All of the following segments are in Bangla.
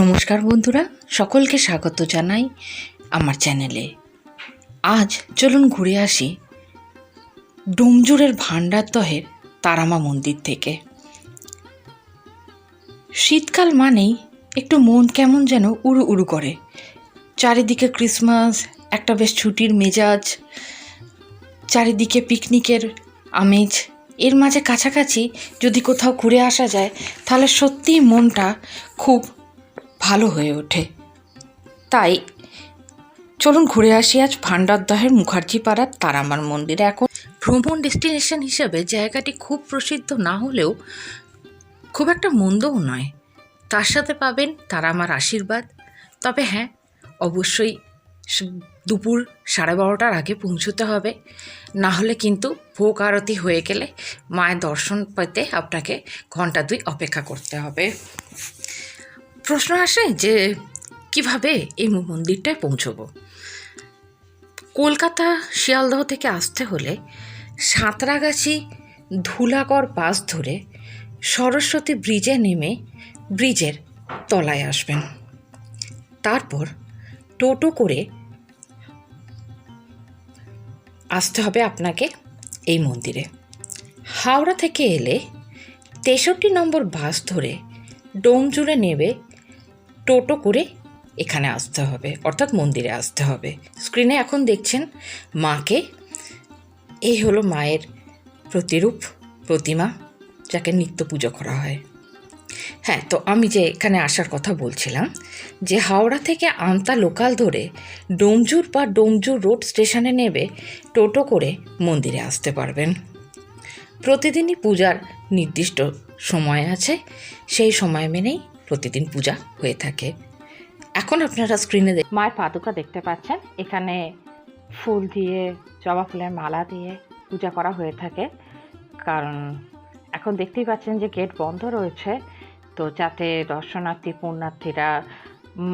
নমস্কার বন্ধুরা, সকলকে স্বাগত জানাই আমার চ্যানেলে। আজ চলুন ঘুরে আসি ডোমজুড়ের ভান্ডারদহের তারামা মন্দির থেকে। শীতকাল মানেই একটু মন কেমন যেন উড়ু উড়ু করে। চারিদিকে ক্রিসমাস, একটা বেশ ছুটির মেজাজ, চারিদিকে পিকনিকের আমেজ। এর মাঝে কাছাকাছি যদি কোথাও ঘুরে আসা যায় তাহলে সত্যিই মনটা খুব ভালো হয়ে ওঠে। তাই চলুন ঘুরে আসি আজ ভান্ডারদহের মুখার্জি পাড়ার তারামার মন্দিরে। এখন ভ্রমণ ডেস্টিনেশন হিসেবে জায়গাটি খুব প্রসিদ্ধ না হলেও খুব একটা মন্দও নয়। তার সাথে পাবেন তারামার আশীর্বাদ। তবে হ্যাঁ, অবশ্যই দুপুর 12:30টার আগে পৌঁছতে হবে, না হলে কিন্তু ভোগ আরতি হয়ে গেলে মায়ের দর্শন পেতে আপনাকে ঘন্টা 2 অপেক্ষা করতে হবে। প্রশ্ন আসে যে কিভাবে এই মন্দিরটায় পৌঁছবো। কলকাতা শিয়ালদহ থেকে আসতে হলে সাঁতরাগাছি ধুলাগড় বাস ধরে সরস্বতী ব্রিজে নেমে ব্রিজের তলায় আসবেন। তারপর টোটো করে আসতে হবে আপনাকে এই মন্দিরে। হাওড়া থেকে এলে 63 নম্বর বাস ধরে ডোমজুড়ে নেবে টোটো করে এখানে আসতে হবে, অর্থাৎ মন্দিরে আসতে হবে। স্ক্রিনে এখন দেখছেন মাকে। এই হলো মায়ের প্রতিরূপ প্রতিমা, যাকে নিত্য পুজো করা হয়। হ্যাঁ, তো আমি যে এখানে আসার কথা বলছিলাম, যে হাওড়া থেকে আমতা লোকাল ধরে ডোমজুর বা ডোমজুর রোড স্টেশনে নেবে টোটো করে মন্দিরে আসতে পারবেন। প্রতিদিনই পূজার নির্দিষ্ট সময় আছে, সেই সময় মেনেই প্রতিদিন পূজা হয়ে থাকে। এখন আপনারা স্ক্রিনে মায়ের পাদুকা দেখতে পাচ্ছেন। এখানে ফুল দিয়ে, জবা ফুলের মালা দিয়ে পূজা করা হয়ে থাকে। কারণ এখন দেখতেই পাচ্ছেন যে গেট বন্ধ রয়েছে, তো যাতে দর্শনার্থী পুণ্যার্থীরা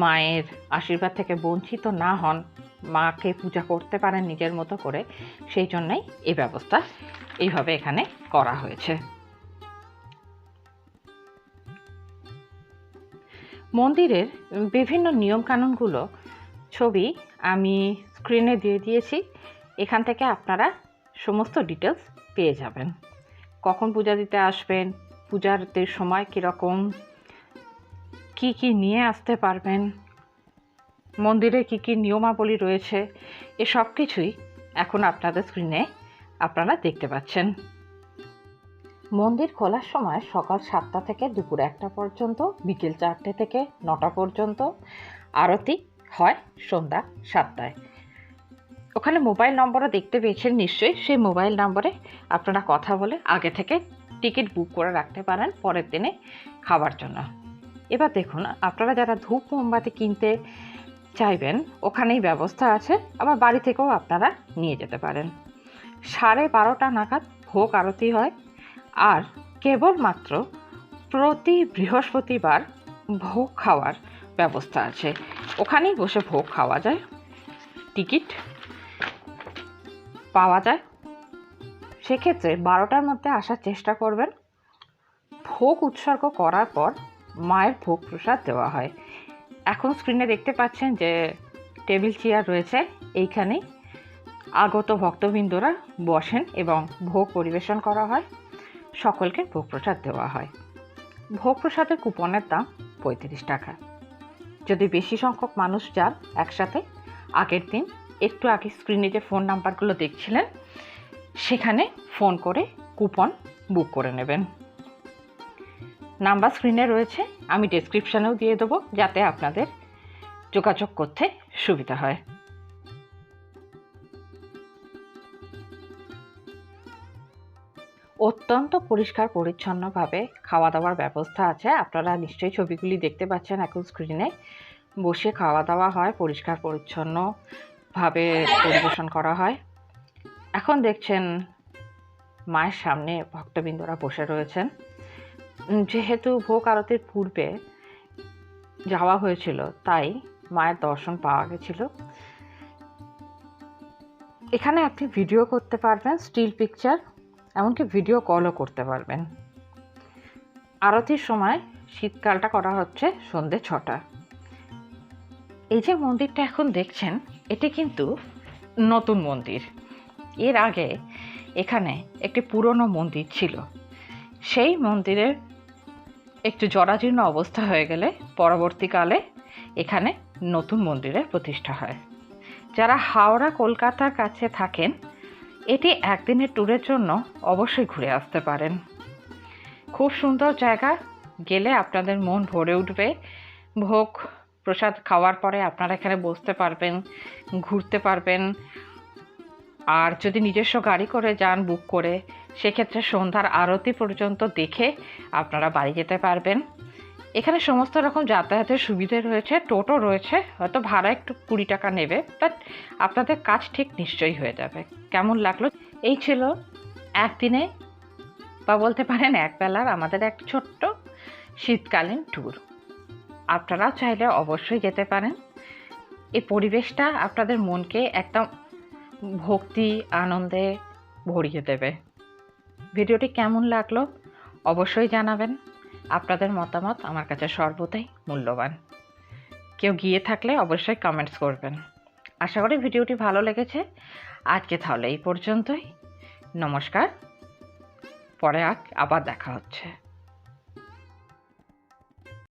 মায়ের আশীর্বাদ থেকে বঞ্চিত না হন, মাকে পূজা করতে পারেন নিজের মতো করে, সেই জন্যই এই ব্যবস্থা এইভাবে এখানে করা হয়েছে। মন্দিরের বিভিন্ন নিয়মকানুনগুলো ছবি আমি স্ক্রিনে দিয়ে দিয়েছি। এখান থেকে আপনারা সমস্ত ডিটেলস পেয়ে যাবেন। কখন পূজা দিতে আসবেন, পূজার সময় কীরকম, কি কি নিয়ে আসতে পারবেন, মন্দিরে কি কি নিয়মাবলী রয়েছে, এসব কিছুই এখন আপনাদের স্ক্রিনে আপনারা দেখতে পাচ্ছেন। মন্দির খোলার সময় সকাল 7টা থেকে দুপুর 1টা পর্যন্ত, বিকেল 4টে থেকে 9টা পর্যন্ত। আরতি হয় সন্ধ্যা 7টায়। ওখানে মোবাইল নম্বরও দেখতে পেয়েছেন নিশ্চয়ই, সেই মোবাইল নম্বরে আপনারা কথা বলে আগে থেকে টিকিট বুক করে রাখতে পারেন পরের দিনে খাবার জন্য। এবার দেখুন, আপনারা যারা ধূপ মোমবাতি কিনতে চাইবেন ওখানেই ব্যবস্থা আছে, আবার বাড়ি থেকেও আপনারা নিয়ে যেতে পারেন। 12:30টা নাগাদ ভোগ আরতি হয়। আর কেবলমাত্র প্রতি বৃহস্পতিবার ভোগ খাওয়ার ব্যবস্থা আছে, ওখানেই বসে ভোগ খাওয়া যায়, টিকিট পাওয়া যায়। সেক্ষেত্রে 12টার মধ্যে আসার চেষ্টা করবেন। ভোগ উৎসর্গ করার পর মায়ের ভোগ প্রসাদ দেওয়া হয়। এখন স্ক্রিনে দেখতে পাচ্ছেন যে টেবিল চেয়ার রয়েছে, এইখানে আগত ভক্তবৃন্দরা বসেন এবং ভোগ পরিবেশন করা হয়, সকলকে ভোগ প্রসাদ দেওয়া হয়। ভোগ প্রসাদের কুপনের দাম 35 টাকা। যদি বেশি সংখ্যক মানুষ যান একসাথে, আগের দিন একটু আগে স্ক্রিনে যে ফোন নাম্বারগুলো দেখছিলেন সেখানে ফোন করে কুপন বুক করে নেবেন। নাম্বার স্ক্রিনে রয়েছে, আমি ডেসক্রিপশানেও দিয়ে দেবো, যাতে আপনাদের যোগাযোগ করতে সুবিধা হয়। অত্যন্ত পরিষ্কার পরিচ্ছন্নভাবে খাওয়া দাওয়ার ব্যবস্থা আছে। আপনারা নিশ্চয়ই ছবিগুলি দেখতে পাচ্ছেন এখন স্ক্রিনে। বসে খাওয়া দাওয়া হয়, পরিষ্কার পরিচ্ছন্নভাবে পরিবেশন করা হয়। এখন দেখছেন মায়ের সামনে ভক্তবৃন্দরা বসে রয়েছেন। যেহেতু ভোগ আরতির পূর্বে যাওয়া হয়েছিল, তাই মায়ের দর্শন পাওয়া গেছিল। এখানে আপনি ভিডিও করতে পারবেন, স্টিল পিকচার, এমনকি ভিডিও কলও করতে পারবেন। আরতির সময় শীতকালটা করা হচ্ছে সন্ধে 6টা। এই যে মন্দিরটা এখন দেখছেন, এটি কিন্তু নতুন মন্দির। এর আগে এখানে একটি পুরনো মন্দির ছিল। সেই মন্দিরের একটু জরাজীর্ণ অবস্থা হয়ে গেলে পরবর্তীকালে এখানে নতুন মন্দিরের প্রতিষ্ঠা হয়। যারা হাওড়া কলকাতার কাছে থাকেন, এটি একদিনের ট্যুরের জন্য অবশ্যই ঘুরে আসতে পারেন। খুব সুন্দর জায়গা, গেলে আপনাদের মন ভরে উঠবে। ভোগ প্রসাদ খাওয়ার পরে আপনারা এখানে বসতে পারবেন, ঘুরতে পারবেন। আর যদি নিজস্ব গাড়ি করে যান বুক করে, সেক্ষেত্রে সন্ধ্যার আরতি পর্যন্ত দেখে আপনারা বাড়ি যেতে পারবেন। এখানে সমস্ত রকম যাতায়াতের সুবিধে রয়েছে, টোটো রয়েছে, হয়তো ভাড়া একটু 20 টাকা নেবে, বাট আপনাদের কাজ ঠিক নিশ্চয়ই হয়ে যাবে। কেমন লাগলো? এই ছিল একদিনে বা বলতে পারেন একবেলার আমাদের এক ছোট্ট শীতকালীন ট্যুর। আপনারাও চাইলে অবশ্যই যেতে পারেন। এই পরিবেশটা আপনাদের মনকে একদম ভক্তি আনন্দে ভরিয়ে দেবে। ভিডিওটি কেমন লাগলো অবশ্যই জানাবেন। আপনাদের মতামত আমার কাছে সর্বদাই মূল্যবান। কেউ গিয়ে থাকলে অবশ্যই কমেন্টস করবেন। আশা করি ভিডিওটি ভালো লেগেছে। আজকে তাহলে এই পর্যন্তই। নমস্কার। পরে আবার দেখা হচ্ছে।